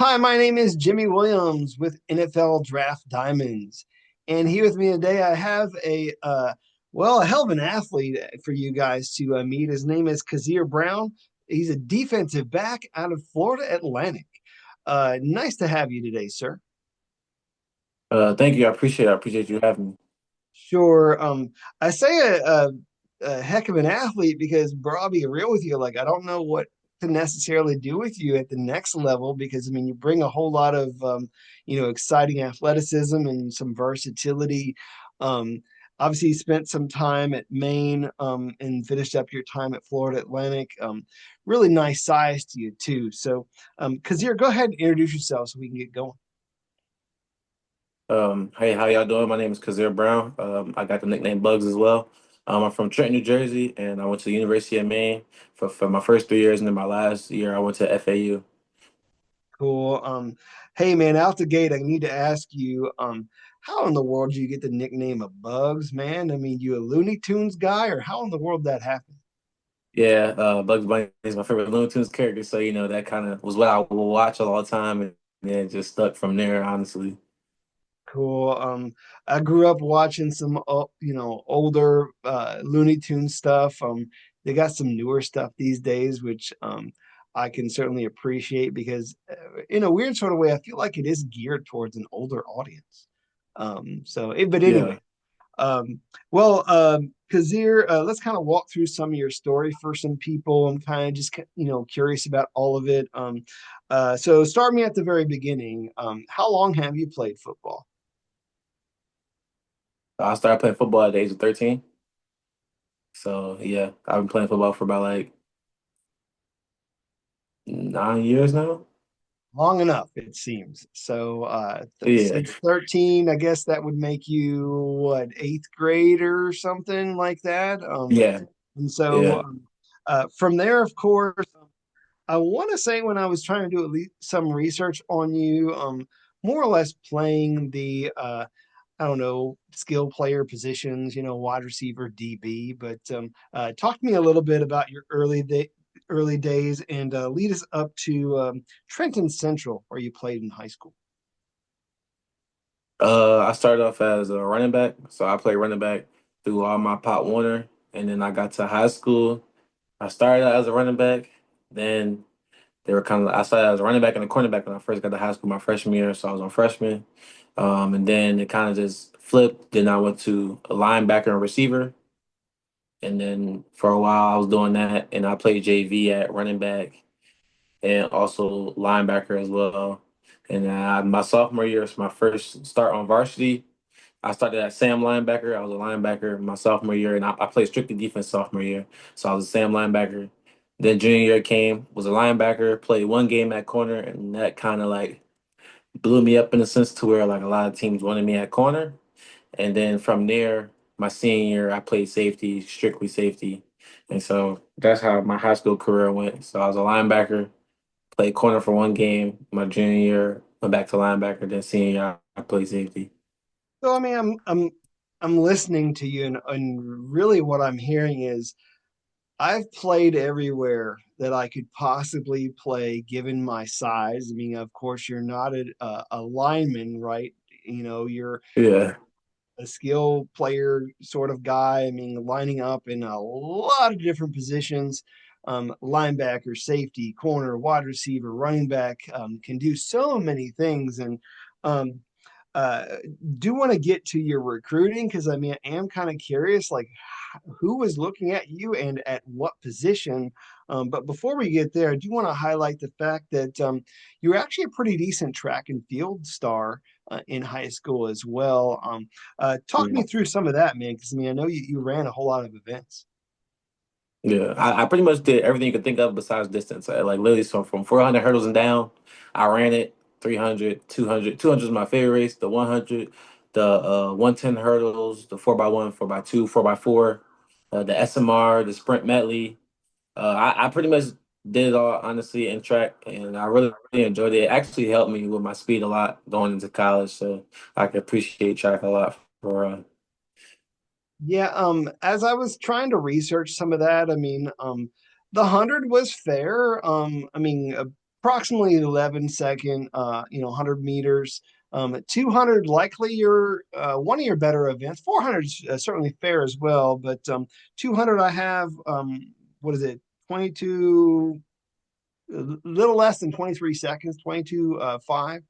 Hi, my name is Jimmy Williams with NFL Draft Diamonds. And here with me today, I have a hell of an athlete for you guys to meet. His name is Kahzir Brown. He's a defensive back out of Florida Atlantic. Nice to have you today, sir. Thank you. I appreciate it. I appreciate you having me. Sure. I say a heck of an athlete because, bro, I'll be real with you. Like, I don't know what to necessarily do with you at the next level because, I mean, you bring a whole lot of, exciting athleticism and some versatility. Um, Obviously, you spent some time at Maine, and finished up your time at Florida Atlantic. Really nice size to you, too. So, Kazir, go ahead and introduce yourself so we can get going. Hey, how y'all doing? My name is Kahzir Brown. I got the nickname Bugs as well. I'm from Trenton, New Jersey, and I went to the University of Maine for my first 3 years, and then my last year I went to FAU. Cool. Hey man, out the gate, I need to ask you, how in the world do you get the nickname of Bugs, man? I mean, you a Looney Tunes guy, or how in the world that happened? Yeah, Bugs Bunny is my favorite Looney Tunes character, so that kind of was what I would watch all the time, and then it just stuck from there, honestly. Cool. I grew up watching some, older Looney Tunes stuff. They got some newer stuff these days, which I can certainly appreciate because, in a weird sort of way, I feel like it is geared towards an older audience. But anyway. Yeah. Kazir, let's kind of walk through some of your story for some people. I'm kind of just, curious about all of it. So start me at the very beginning. How long have you played football? I started playing football at the age of 13. So yeah, I've been playing football for about like 9 years now. Long enough, it seems. So, Yeah, since 13, I guess that would make you what, eighth grade or something like that. yeah, And so, yeah. from there, of course. I want to say when I was trying to do at least some research on you, more or less playing the I don't know, skill player positions, wide receiver, DB. But talk to me a little bit about your early days and lead us up to Trenton Central, where you played in high school. I started off as a running back, so I played running back through all my Pop Warner, and then I got to high school. I started out as a running back, then they were kind of. I started as a running back and a cornerback when I first got to high school my freshman year, so I was on freshman, and then it kind of just flipped. Then I went to a linebacker and receiver, and then for a while I was doing that, and I played JV at running back and also linebacker as well. And my sophomore year was my first start on varsity. I started at Sam linebacker. I was a linebacker my sophomore year, and I played strictly defense sophomore year. So I was a Sam linebacker. Then junior year came, was a linebacker, played one game at corner, and that kind of like blew me up in a sense to where like a lot of teams wanted me at corner. And then from there, my senior year, I played safety, strictly safety. And so that's how my high school career went. So I was a linebacker, played corner for one game. My junior year, went back to linebacker. Then senior year, I played safety. So I mean, I'm listening to you, and really what I'm hearing is I've played everywhere that I could possibly play given my size. I mean, of course, you're not a lineman, right? You're Yeah. a skill player sort of guy. I mean, lining up in a lot of different positions. Linebacker, safety, corner, wide receiver, running back, can do so many things. And um, uh, do want to get to your recruiting because I mean, I am kind of curious, like who was looking at you and at what position. But before we get there, I do want to highlight the fact that you were actually a pretty decent track and field star in high school as well. Talk me through some of that, man, because I mean, I know you ran a whole lot of events. Yeah, I pretty much did everything you could think of besides distance. Like literally, so from 400 hurdles and down, I ran it 300, 200. 200 is my favorite race. The 100, the 110 hurdles, the 4x1, 4x2, 4x4, the SMR, the sprint medley. I pretty much did it all, honestly, in track, and I really enjoyed it. It actually helped me with my speed a lot going into college, so I can appreciate track a lot for Yeah, as I was trying to research some of that, I mean, the 100 was fair. I mean, approximately 11 second, 100 meters. 200 likely your one of your better events. 400 is certainly fair as well, but 200 I have what is it? 22, a little less than 23 seconds, 22 5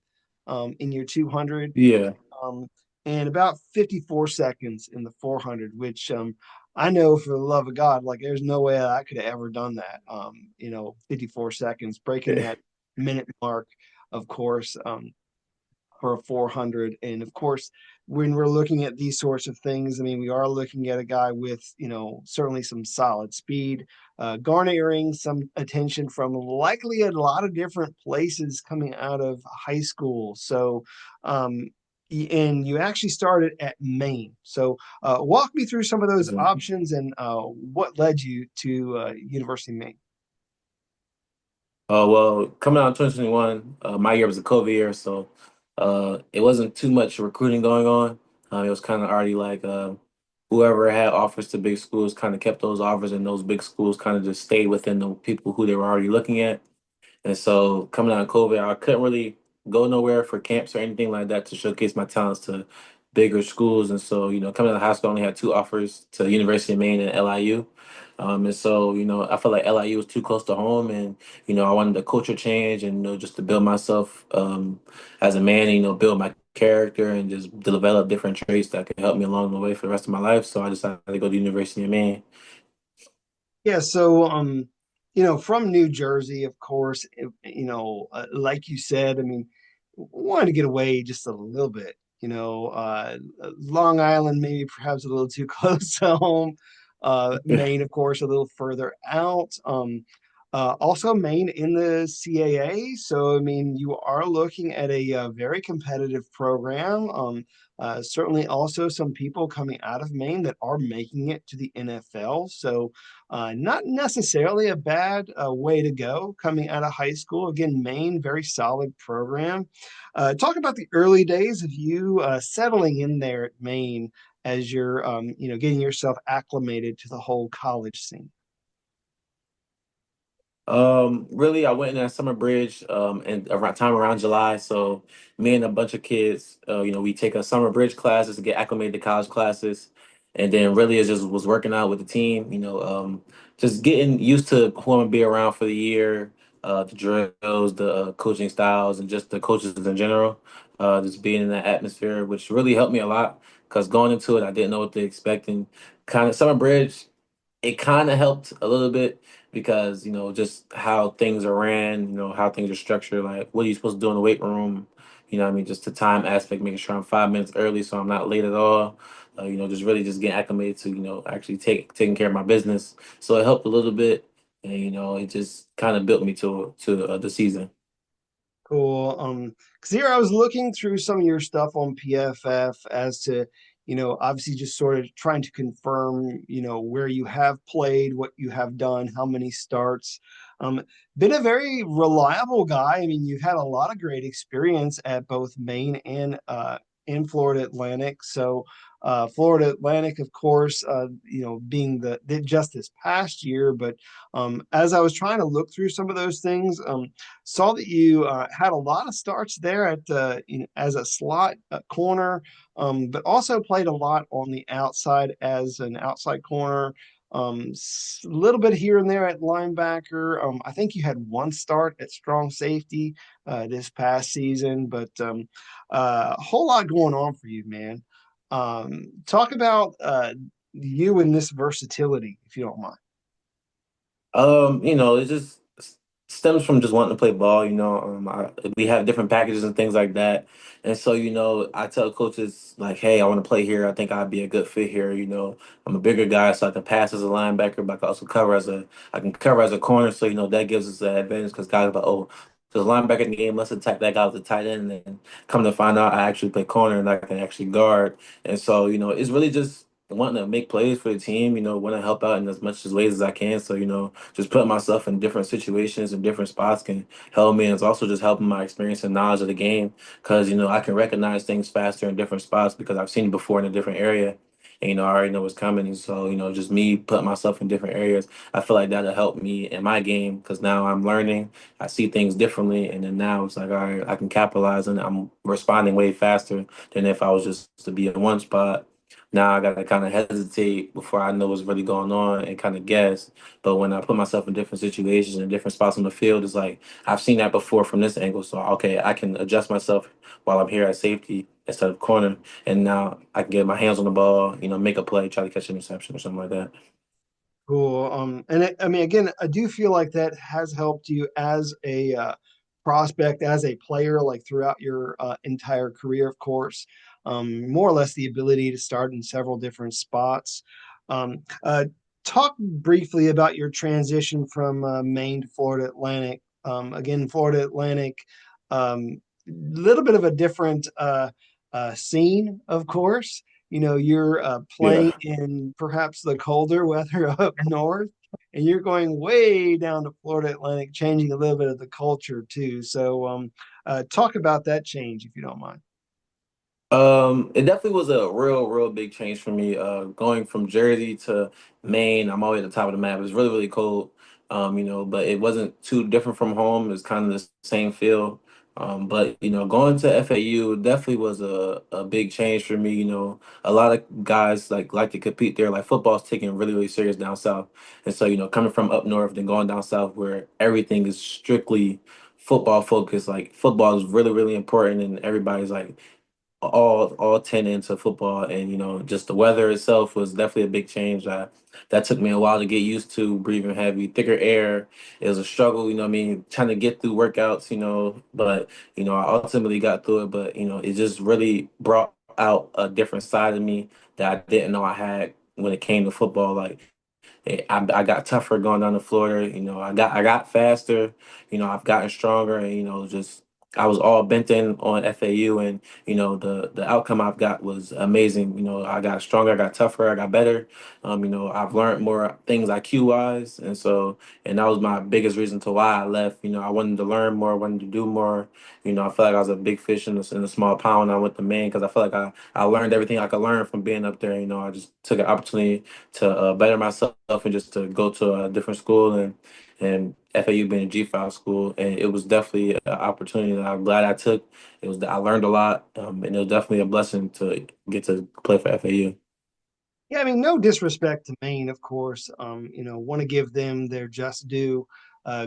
in your 200, Yeah. um, and about 54 seconds in the 400, which I know for the love of God, like there's no way I could have ever done that. 54 seconds, breaking that minute mark, of course. For a 400. And of course, when we're looking at these sorts of things, I mean, we are looking at a guy with, certainly some solid speed, garnering some attention from likely a lot of different places coming out of high school. So, and you actually started at Maine. So, walk me through some of those options and what led you to University of Maine. Well, coming out in 2021, my year was a COVID year, so it wasn't too much recruiting going on. It was kind of already like whoever had offers to big schools kind of kept those offers, and those big schools kind of just stayed within the people who they were already looking at. And so coming out of COVID, I couldn't really go nowhere for camps or anything like that to showcase my talents to bigger schools. And so, coming out of high school, I only had two offers to University of Maine and LIU. And so, I felt like LIU was too close to home, and I wanted a culture change, and just to build myself as a man, and, build my character and just develop different traits that could help me along the way for the rest of my life. So I decided to go to University of Maine. Yeah, so from New Jersey, of course, like you said, I mean, wanted to get away just a little bit. Long Island maybe perhaps a little too close to home. Maine, of course, a little further out. Also Maine in the CAA, so I mean, you are looking at a very competitive program. Certainly, also some people coming out of Maine that are making it to the NFL. So not necessarily a bad way to go coming out of high school. Again, Maine, very solid program. Talk about the early days of you settling in there at Maine as you're, getting yourself acclimated to the whole college scene. Really, I went in at Summer Bridge, and around around July. So me and a bunch of kids, we take a Summer Bridge classes to get acclimated to college classes, and then really it just was working out with the team. Just getting used to who I'm gonna be around for the year, the drills, the coaching styles, and just the coaches in general. Just being in that atmosphere, which really helped me a lot. Because going into it, I didn't know what to expect, and kind of Summer Bridge it kind of helped a little bit because just how things are ran, how things are structured, like what are you supposed to do in the weight room, what I mean, just the time aspect, making sure I'm 5 minutes early so I'm not late at all. Just really just getting acclimated to actually taking care of my business. So it helped a little bit, and it just kind of built me to the season. Cool. Because here I was looking through some of your stuff on PFF as to, obviously just sort of trying to confirm, where you have played, what you have done, how many starts. Been a very reliable guy. I mean, you've had a lot of great experience at both Maine and in Florida Atlantic. So Florida Atlantic, of course, being just this past year. But as I was trying to look through some of those things, saw that you had a lot of starts there at as a slot corner, but also played a lot on the outside as an outside corner. A little bit here and there at linebacker. I think you had one start at strong safety this past season, but a whole lot going on for you, man. Talk about you and this versatility, if you don't mind. It just stems from just wanting to play ball. We have different packages and things like that, and so I tell coaches like, "Hey, I want to play here. I think I'd be a good fit here." I'm a bigger guy, so I can pass as a linebacker, but I can also I can cover as a corner. So that gives us an advantage because guys are like, "Oh, there's a linebacker in the game. Let's attack that guy with the tight end." And then come to find out, I actually play corner and I can actually guard. And so it's really just wanting to make plays for the team, want to help out in as much as ways as I can. So, just putting myself in different situations and different spots can help me. And it's also just helping my experience and knowledge of the game because, I can recognize things faster in different spots because I've seen it before in a different area. and I already know what's coming. And so just me putting myself in different areas, I feel like that'll help me in my game because now I'm learning, I see things differently, and then now it's like, all right, I can capitalize and I'm responding way faster than if I was just to be in one spot. Now I gotta kind of hesitate before I know what's really going on and kind of guess. But when I put myself in different situations and different spots on the field, it's like I've seen that before from this angle. So okay, I can adjust myself while I'm here at safety instead of corner, and now I can get my hands on the ball, make a play, try to catch an interception or something like that. Cool. I mean, again, I do feel like that has helped you as a prospect, as a player, like throughout your entire career, of course. More or less the ability to start in several different spots. Um, uh, Talk briefly about your transition from Maine to Florida Atlantic. Again, Florida Atlantic, little bit of a different scene, of course. You're playing Yeah. in perhaps the colder weather up north, and you're going way down to Florida Atlantic, changing a little bit of the culture too. So, talk about that change if you don't mind. It definitely was a real, real big change for me. Going from Jersey to Maine, I'm always at the top of the map. It was really, really cold. But it wasn't too different from home. It's kind of the same feel. But going to FAU definitely was a big change for me. A lot of guys like to compete there. Like football's taken really, really serious down south. And so, coming from up north and going down south where everything is strictly football focused, like football is really, really important and everybody's like all 10 into football, and just the weather itself was definitely a big change. That took me a while to get used to, breathing heavy, thicker air. It was a struggle, what I mean, trying to get through workouts, but I ultimately got through it. But it just really brought out a different side of me that I didn't know I had when it came to football. Like I got tougher going down to Florida. I got faster. I've gotten stronger, and just I was all bent in on FAU, and the outcome I've got was amazing. I got stronger, I got tougher, I got better. I've learned more things IQ wise, and that was my biggest reason to why I left. I wanted to learn more, wanted to do more. I felt like I was a big fish in a small pond when I went to Maine because I felt like I learned everything I could learn from being up there. I just took an opportunity to better myself and just to go to a different school, and FAU being a G5 school, and it was definitely an opportunity that I'm glad I took. I learned a lot, and it was definitely a blessing to get to play for FAU. Yeah, I mean, no disrespect to Maine, of course. Want to give them their just due.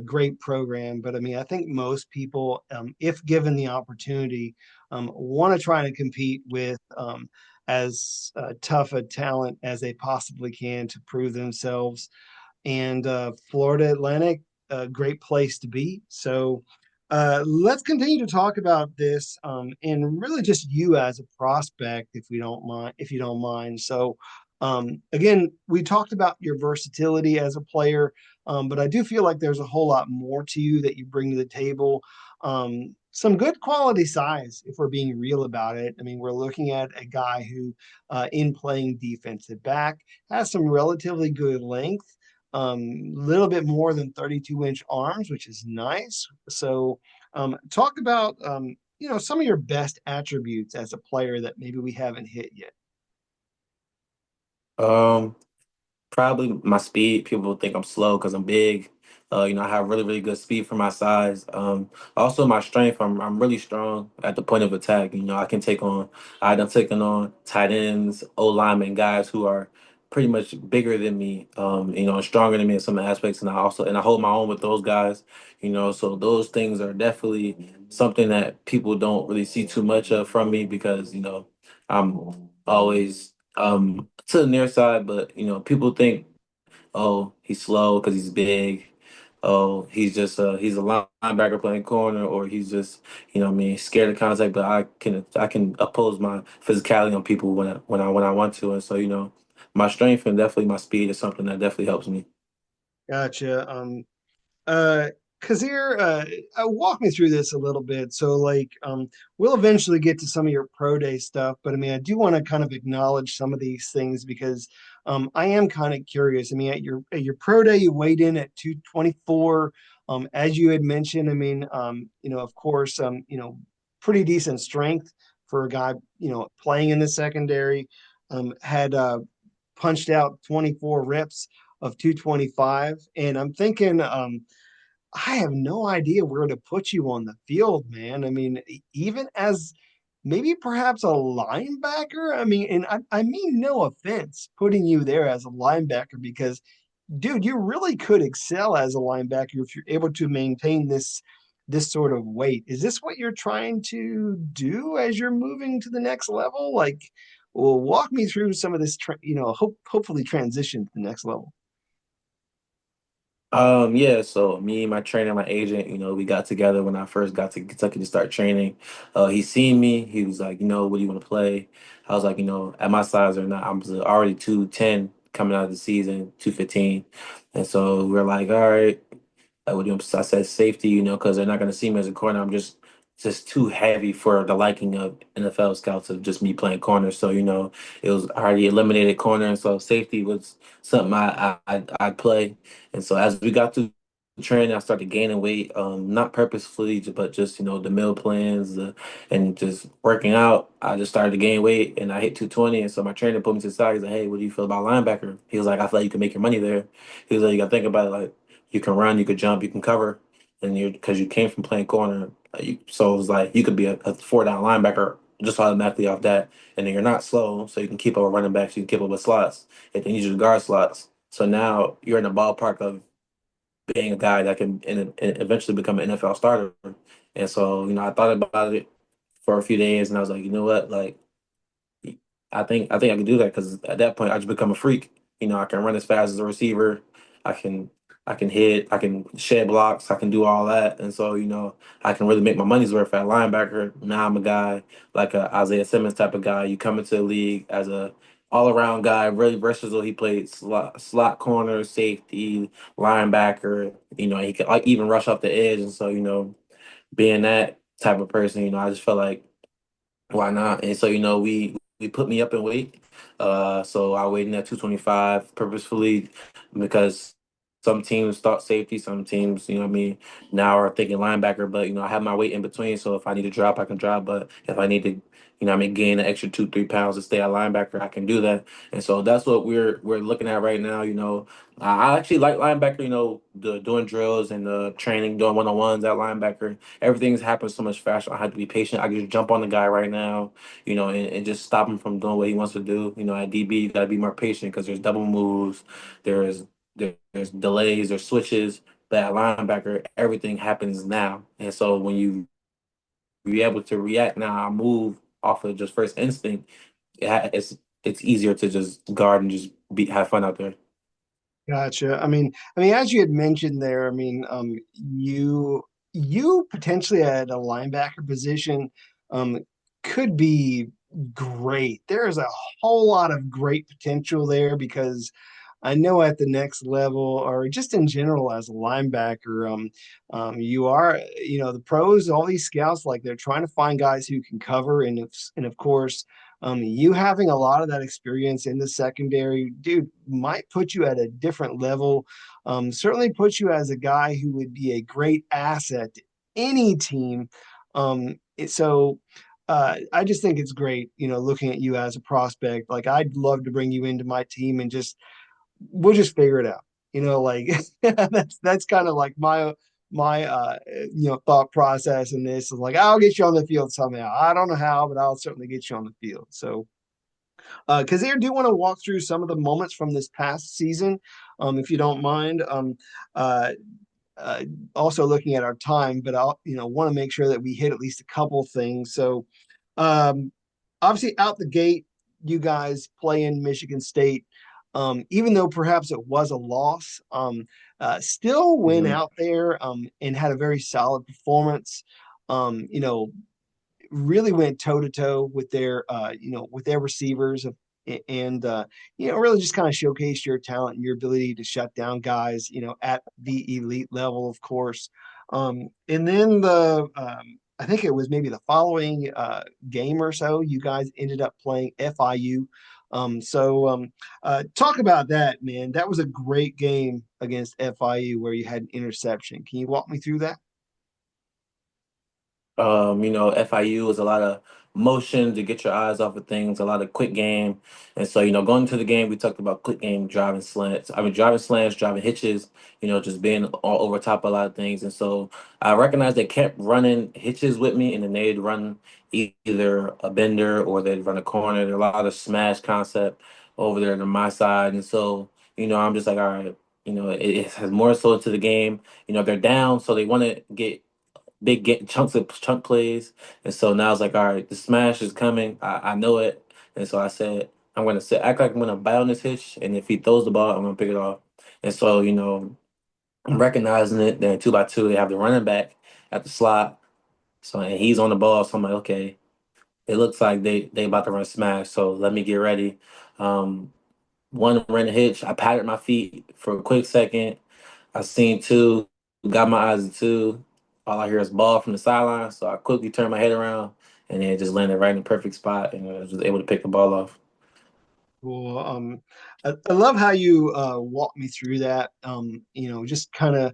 Great program, but I mean, I think most people, if given the opportunity, want to try to compete with as tough a talent as they possibly can to prove themselves. And Florida Atlantic, a great place to be. So let's continue to talk about this and really just you as a prospect, if we don't mind, if you don't mind. So again, we talked about your versatility as a player, but I do feel like there's a whole lot more to you that you bring to the table. Some good quality size, if we're being real about it. I mean, we're looking at a guy who, in playing defensive back, has some relatively good length, little bit more than 32-inch arms, which is nice. So, talk about some of your best attributes as a player that maybe we haven't hit yet. Um, Probably my speed. People think I'm slow because I'm big. I have really, really good speed for my size. Also my strength. I'm really strong at the point of attack. I can take on. I done taken on tight ends, O linemen, guys who are pretty much bigger than me. And stronger than me in some aspects, and I hold my own with those guys. So those things are definitely something that people don't really see too much of from me because I'm always to the near side, but people think, oh, he's slow because he's big. Oh, he's a linebacker playing corner, or he's just what I mean, scared of contact. But I can oppose my physicality on people when I want to, and so my strength and definitely my speed is something that definitely helps me. Gotcha. Uh, Kazir, walk me through this a little bit. So, like, we'll eventually get to some of your pro day stuff, but I mean, I do want to kind of acknowledge some of these things because I am kind of curious. I mean, at your pro day, you weighed in at 224. As you had mentioned, I mean, of course, pretty decent strength for a guy, playing in the secondary. had punched out 24 reps of 225. And I'm thinking, I have no idea where to put you on the field, man. I mean, even as maybe perhaps a linebacker. I mean, and I mean no offense putting you there as a linebacker because, dude, you really could excel as a linebacker if you're able to maintain this sort of weight. Is this what you're trying to do as you're moving to the next level? Like, well, walk me through some of this, hopefully transition to the next level. Yeah, so me, my trainer, my agent, we got together when I first got to Kentucky to start training. He seen me. He was like, what do you want to play? I was like, at my size or not, I'm already 210 coming out of the season, 215. And so we're like, all right, what do you, I said safety, because they're not going to see me as a corner. I'm just too heavy for the liking of NFL scouts of just me playing corner. So, it was already eliminated corner. And so safety was something I'd play. And so as we got through training, I started gaining weight, not purposefully, but just, the meal plans and just working out. I just started to gain weight and I hit 220. And so my trainer put me to the side. He's like, hey, what do you feel about linebacker? He was like, I feel like you can make your money there. He was like, you got to think about it. Like, you can run, you could jump, you can cover. And because you came from playing corner, so it was like you could be a four down linebacker just automatically off that. And then you're not slow, so you can keep up with running backs, you can keep up with slots, and then you just guard slots. So now you're in the ballpark of being a guy that can and eventually become an NFL starter. And so, I thought about it for a few days, and I was like, you know what, like I think I can do that because at that point I just become a freak. I can run as fast as a receiver. I can I can hit. I can shed blocks. I can do all that, and so I can really make my money's worth at linebacker. Now I'm a guy like a Isaiah Simmons type of guy. You come into the league as a all around guy, really versatile. He played slot corner, safety, linebacker. He can like even rush off the edge, and so being that type of person, I just felt like why not? And so, we put me up in weight. So I weighed in at 225 purposefully because some teams thought safety, some teams, what I mean, now are thinking linebacker, but I have my weight in between. So if I need to drop, I can drop. But if I need to, what I mean, gain an extra 2, 3 pounds to stay at linebacker, I can do that. And so that's what we're looking at right now. I actually like linebacker, the doing drills and the training, doing one-on-ones at linebacker. Everything's happened so much faster. I have to be patient. I can just jump on the guy right now, and just stop him from doing what he wants to do. At DB, you got to be more patient because there's double moves, there's there's delays, there's switches. But at linebacker, everything happens now, and so when you be able to react now, I move off of just first instinct. It's easier to just guard and just have fun out there. Gotcha. I mean, as you had mentioned there, you potentially at a linebacker position, um, could be great. There is a whole lot of great potential there because I know at the next level, or just in general as a linebacker, you are, the pros, all these scouts, like they're trying to find guys who can cover, and of course, you having a lot of that experience in the secondary, dude, might put you at a different level. Certainly put you as a guy who would be a great asset to any team. So. I just think it's great, looking at you as a prospect. Like, I'd love to bring you into my team and we'll just figure it out. Like that's kind of like my thought process in this is like I'll get you on the field somehow. I don't know how, but I'll certainly get you on the field. So because I do want to walk through some of the moments from this past season, if you don't mind. Uh, uh, Also looking at our time, but I'll want to make sure that we hit at least a couple things. So um, obviously out the gate, you guys play in Michigan State. Even though perhaps it was a loss, still went Mhm. out there and had a very solid performance. You know, really went toe to toe with their receivers and really just kind of showcased your talent and your ability to shut down guys at the elite level, of course. And then the I think it was maybe the following game or so, you guys ended up playing FIU. Talk about that, man. That was a great game against FIU where you had an interception. Can you walk me through that? FIU was a lot of motion to get your eyes off of things, a lot of quick game. And so, going into the game, we talked about quick game, driving slants. I mean, driving slants, driving hitches, just being all over top of a lot of things. And so I recognized they kept running hitches with me, and then they'd run either a bender or they'd run a corner. There's a lot of smash concept over there to my side. And so, I'm just like, all right, it has more so to the game. They're down, so they want to get chunks of chunk plays. And so now it's like, all right, the smash is coming. I know it. And so I said, I'm gonna act like I'm gonna bite on this hitch, and if he throws the ball, I'm gonna pick it off. And so, I'm recognizing it. Then 2 by 2, they have the running back at the slot. So and he's on the ball. So I'm like, okay, it looks like they about to run smash. So let me get ready. Um, One ran a hitch. I patted my feet for a quick second. I seen two, got my eyes on two. All I hear is ball from the sideline. So I quickly turned my head around and then it just landed right in the perfect spot and I was just able to pick the ball off. Well, I love how you walk me through that. Just kind of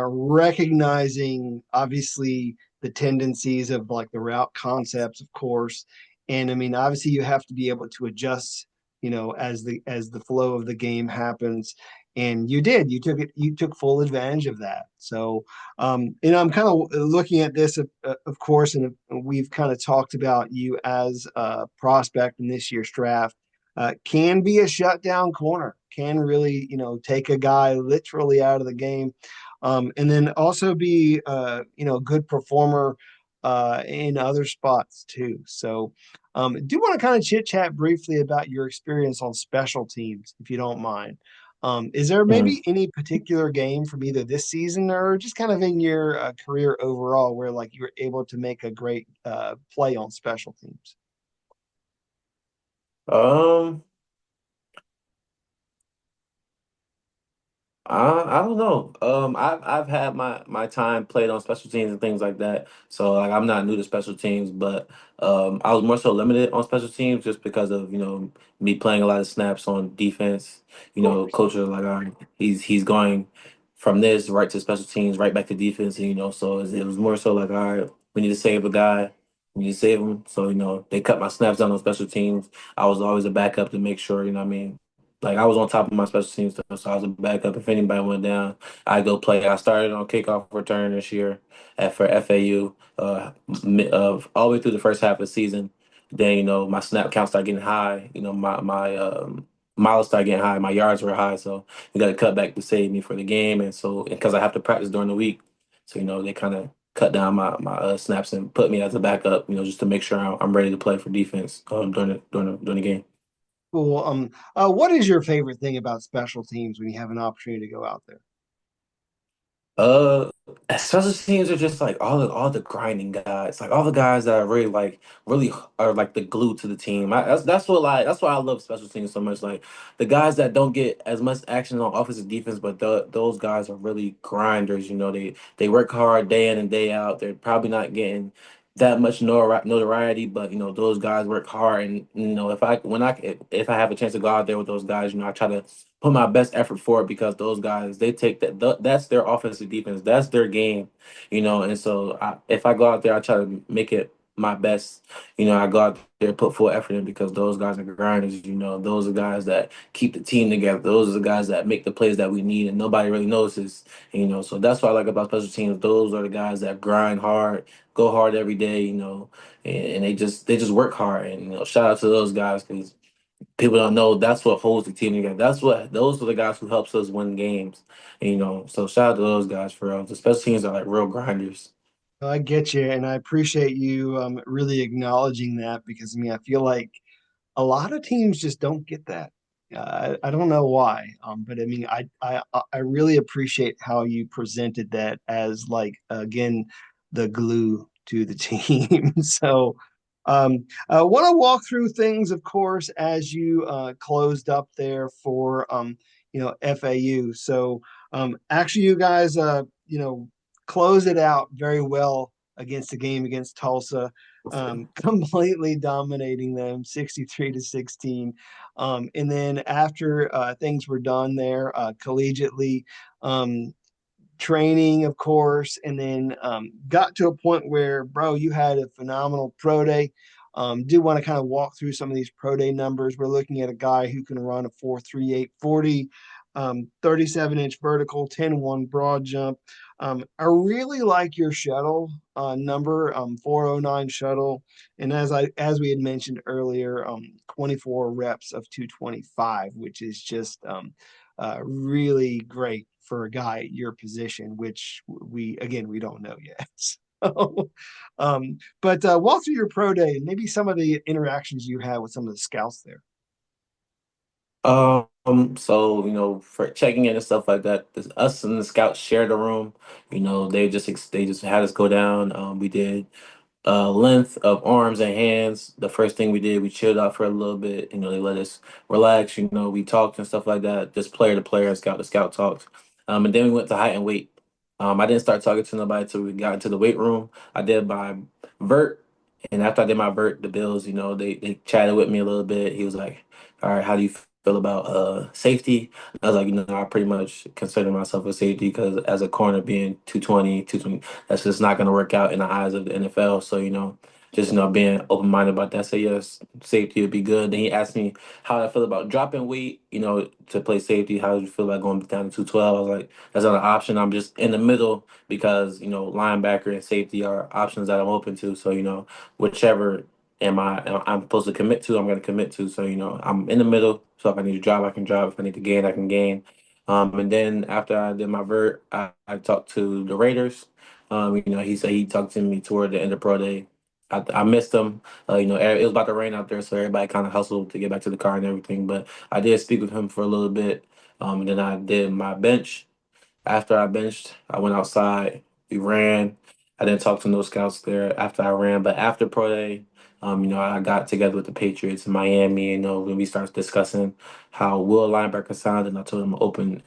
recognizing obviously the tendencies of like the route concepts, of course, and I mean obviously you have to be able to adjust, as the flow of the game happens, and you did. You took full advantage of that. So, I'm kind of looking at this, of course, and we've kind of talked about you as a prospect in this year's draft. Can be a shutdown corner, can really, take a guy literally out of the game. And then also be, a good performer in other spots too. So, do want to kind of chit chat briefly about your experience on special teams, if you don't mind. Is there Mhm. maybe any particular game from either this season or just kind of in your career overall where like you were able to make a great play on special teams? Um, I don't know. I've had my time played on special teams and things like that. So like I'm not new to special teams, but I was more so limited on special teams just because of me playing a lot of snaps on defense. Of course. Coach was like, all right, he's going from this right to special teams, right back to defense, and so it was more so like, all right, we need to save a guy. We need to save him. So, they cut my snaps down on special teams. I was always a backup to make sure, what I mean, like I was on top of my special teams stuff, so I was a backup. If anybody went down, I go play. I started on kickoff return this year for FAU, all the way through the first half of the season. Then my snap count started getting high. My miles started getting high. My yards were high, so we got to cut back to save me for the game. And so because I have to practice during the week, so they kind of cut down my snaps and put me as a backup. Just to make sure I'm ready to play for defense during the game. Cool. What is your favorite thing about special teams when you have an opportunity to go out there? Uh, Special teams are just like all the grinding guys, like all the guys that are really are like the glue to the team. That's why I love special teams so much. Like the guys that don't get as much action on offense and defense, but those guys are really grinders. They work hard day in and day out. They're probably not getting that much notoriety, but those guys work hard. And if I have a chance to go out there with those guys, I try to put my best effort for it because those guys they take that's their offensive defense, that's their game, and so if I go out there I try to make it my best. I go out there put full effort in because those guys are grinders. Those are guys that keep the team together. Those are the guys that make the plays that we need and nobody really notices. So that's what I like about special teams. Those are the guys that grind hard, go hard every day, and they just work hard. And shout out to those guys because people don't know that's what holds the team together. Those are the guys who helps us win games. And, so shout out to those guys for real. The special teams are like real grinders. I get you, and I appreciate you really acknowledging that because I mean I feel like a lot of teams just don't get that. I don't know why, but I mean I really appreciate how you presented that as like again the glue to the team. So I want to walk through things, of course, as you closed up there for FAU. So actually, you guys close it out very well against the game against Tulsa, completely dominating them 63-16. And then after things were done there, collegiately, um, training, of course, and then got to a point where, bro, you had a phenomenal pro day. Do want to kind of walk through some of these pro day numbers. We're looking at a guy who can run a 4.38 40, 37-inch vertical, 10-1 broad jump. I really like your shuttle number, 409 shuttle. And as we had mentioned earlier, 24 reps of 225, which is just really great for a guy at your position, which we don't know yet. So, but walk through your pro day and maybe some of the interactions you had with some of the scouts there. So for checking in and stuff like that, us and the scouts shared a room. They just had us go down. We did length of arms and hands. The first thing we did, we chilled out for a little bit. They let us relax. We talked and stuff like that. Just player to player, scout to scout talks. And then we went to height and weight. I didn't start talking to nobody until we got into the weight room. I did my vert, and after I did my vert, the Bills, they chatted with me a little bit. He was like, "All right, how do you feel about safety?" I was like, I pretty much consider myself a safety because as a corner being 220, that's just not going to work out in the eyes of the NFL. So, just, being open minded about that. Say, yes, safety would be good. Then he asked me how I feel about dropping weight, to play safety. How do you feel about going down to 212? I was like, that's not an option. I'm just in the middle because, linebacker and safety are options that I'm open to. So, whichever I'm supposed to commit to, I'm going to commit to. So, I'm in the middle. So if I need to drop, I can drop. If I need to gain, I can gain. And then after I did my vert, I talked to the Raiders. He said he talked to me toward the end of pro day. I missed him. It was about to rain out there, so everybody kind of hustled to get back to the car and everything. But I did speak with him for a little bit. And then I did my bench. After I benched, I went outside. We ran. I didn't talk to no scouts there after I ran, but after pro day, I got together with the Patriots in Miami. When we started discussing how will linebacker sound, and I told them open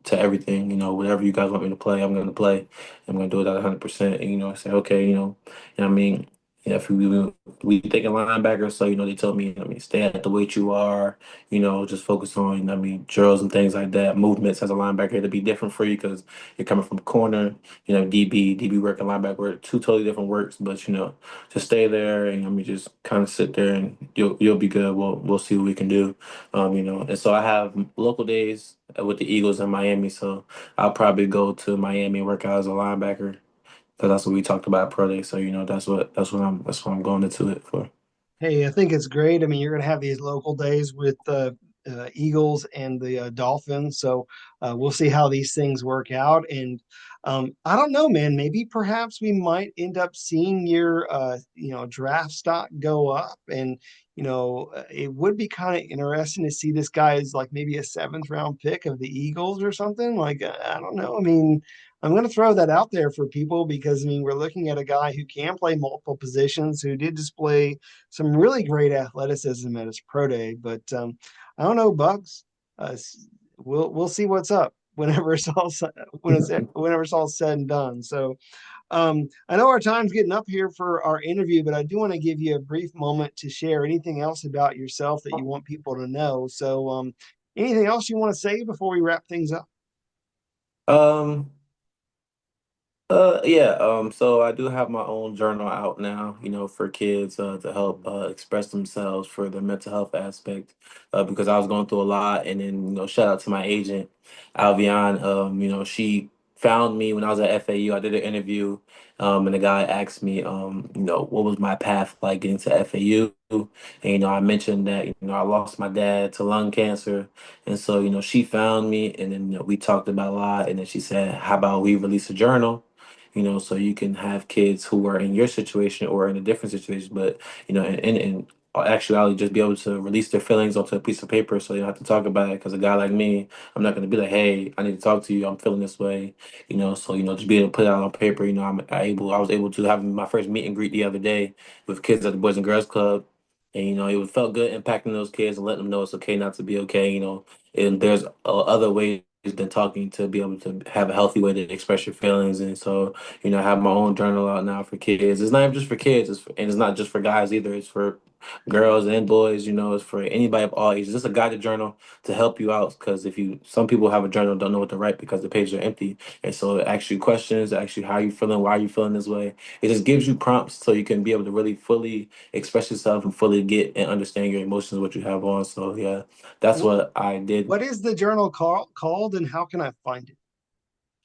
to everything. Whatever you guys want me to play, I'm going to play. I'm going to do it at 100%. And I said, okay, what I mean. Yeah, if we thinking linebacker, so they told me, stay at the weight you are, just focus on, drills and things like that. Movements as a linebacker to be different for you because you're coming from corner, DB work and linebacker work, two totally different works. But just stay there and just kind of sit there and you'll be good. We'll see what we can do, And so I have local days with the Eagles in Miami, so I'll probably go to Miami and work out as a linebacker because that's what we talked about at pro day. So that's what I'm going into it for. Hey, I think it's great. I mean, you're going to have these local days with the Eagles and the Dolphins, so we'll see how these things work out. And I don't know, man. Maybe perhaps we might end up seeing your draft stock go up, and it would be kind of interesting to see this guy as like maybe a seventh round pick of the Eagles or something. Like I don't know. I mean, I'm going to throw that out there for people because I mean we're looking at a guy who can play multiple positions, who did display some really great athleticism at his pro day. But I don't know, Bugs. Uh, we'll see what's up whenever it's all whenever it's all said and done. So I know our time's getting up here for our interview, but I do want to give you a brief moment to share anything else about yourself that you want people to know. So anything else you want to say before we wrap things up? Um, yeah, so I do have my own journal out now, for kids to help express themselves for the mental health aspect, because I was going through a lot. And then, shout out to my agent, Alvian. She found me when I was at FAU. I did an interview, and the guy asked me, what was my path like getting to FAU? And, I mentioned that, I lost my dad to lung cancer. And so, she found me, and then, we talked about a lot. And then she said, how about we release a journal? So you can have kids who are in your situation or in a different situation, but in actuality, just be able to release their feelings onto a piece of paper, so you don't have to talk about it. Because a guy like me, I'm not going to be like, "Hey, I need to talk to you. I'm feeling this way," So just be able to put it out on paper. I was able to have my first meet and greet the other day with kids at the Boys and Girls Club. And it felt good impacting those kids and letting them know it's okay not to be okay. And there's other ways than talking to be able to have a healthy way to express your feelings. And so I have my own journal out now for kids. It's not even just for kids, and it's not just for guys either. It's for girls and boys. It's for anybody of all ages. It's a guided journal to help you out because some people have a journal don't know what to write because the pages are empty, and so it asks you questions, it asks you how you feeling, why are you feeling this way. It just gives you prompts so you can be able to really fully express yourself and fully get and understand your emotions, what you have on. So yeah, that's Wh- what I did. What is the journal called, and how can I find it?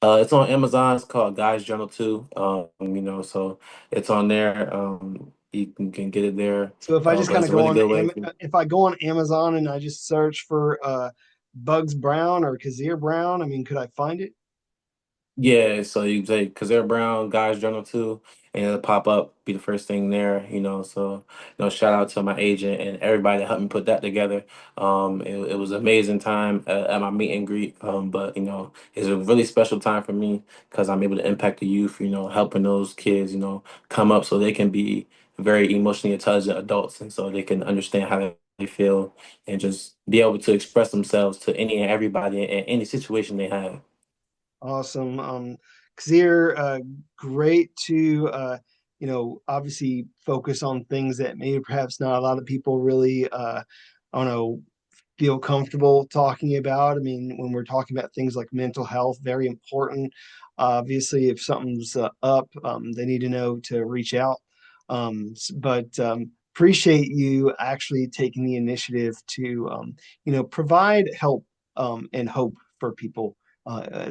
It's on Amazon. It's called Guys Journal 2. So it's on there. You can get it there. So if I just But kind it's of a go really on, good way. If I go on Amazon and I just search for Bugs Brown or Kazir Brown, I mean, could I find it? Yeah, so you say Kazir Brown, Guys Journal 2, and it'll pop up, be the first thing there. So, shout out to my agent and everybody that helped me put that together. It was an amazing time at my meet and greet. But, it's a really special time for me because I'm able to impact the youth, helping those kids, come up so they can be very emotionally intelligent adults and so they can understand how they feel and just be able to express themselves to any and everybody in any situation they have. Awesome. Kazir, great to obviously focus on things that maybe perhaps not a lot of people really I don't know, feel comfortable talking about. I mean, when we're talking about things like mental health, very important. Obviously, if something's up, they need to know to reach out. But appreciate you actually taking the initiative to, provide help and hope for people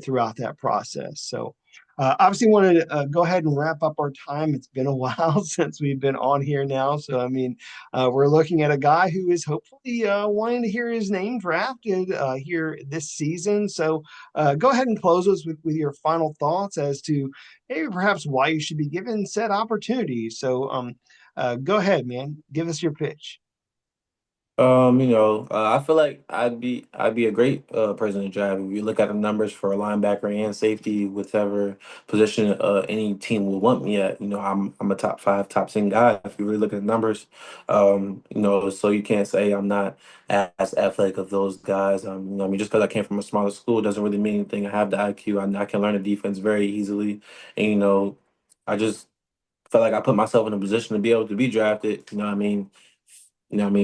throughout that process. So, obviously, wanted to go ahead and wrap up our time. It's been a while since we've been on here now. So, I mean, we're looking at a guy who is hopefully wanting to hear his name drafted here this season. So go ahead and close us with your final thoughts as to maybe perhaps why you should be given said opportunity. So go ahead, man. Give us your pitch. I feel like I'd be a great person to draft. If you look at the numbers for a linebacker and safety, whichever position any team will want me at, I'm a top five, top 10 guy. If you really look at the numbers, so you can't say I'm not as athletic of those guys. Just because I came from a smaller school doesn't really mean anything. I have the IQ. I can learn the defense very easily, and I just felt like I put myself in a position to be able to be drafted. You know what I mean?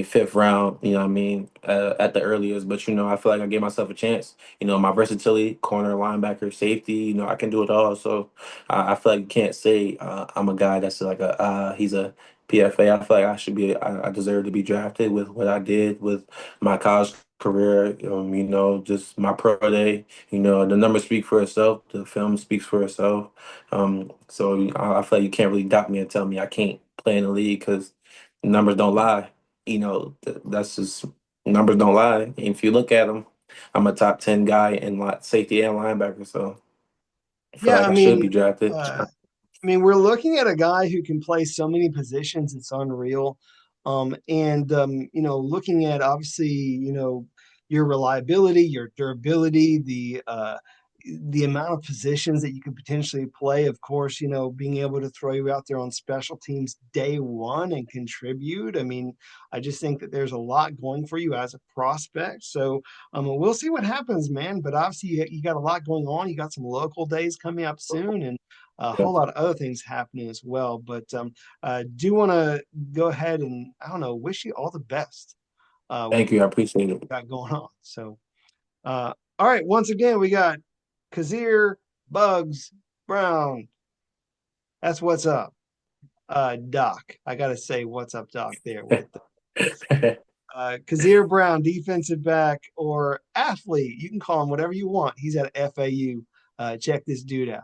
Fifth round, at the earliest. But, I feel like I gave myself a chance. My versatility, corner, linebacker, safety, I can do it all. So I feel like you can't say I'm a guy that's like he's a PFA. I feel like I deserve to be drafted with what I did with my college career, just my pro day. The numbers speak for itself, the film speaks for itself. So I feel like you can't really doubt me and tell me I can't play in the league because numbers don't lie. That's just numbers don't lie. If you look at them, I'm a top 10 guy in safety and linebacker, so I feel Yeah, like I should be drafted. we're looking at a guy who can play so many positions, it's unreal. And looking at obviously, your reliability, your durability, the amount of positions that you could potentially play. Of course, being able to throw you out there on special teams day one and contribute. I mean, I just think that there's a lot going for you as a prospect. So we'll see what happens, man. But obviously, you got a lot going on. You got some local days coming up soon, and a Yeah. whole lot of other things happening as well. But do want to go ahead and I don't know, wish you all the best with Thank you. I appreciate it. what you got going on. So, all right, once again, we got Kazir Bugs Brown. That's what's up, Doc. I gotta say, what's up, Doc? There with Kazir Brown, defensive back or athlete. You can call him whatever you want. He's at FAU. Check this dude out.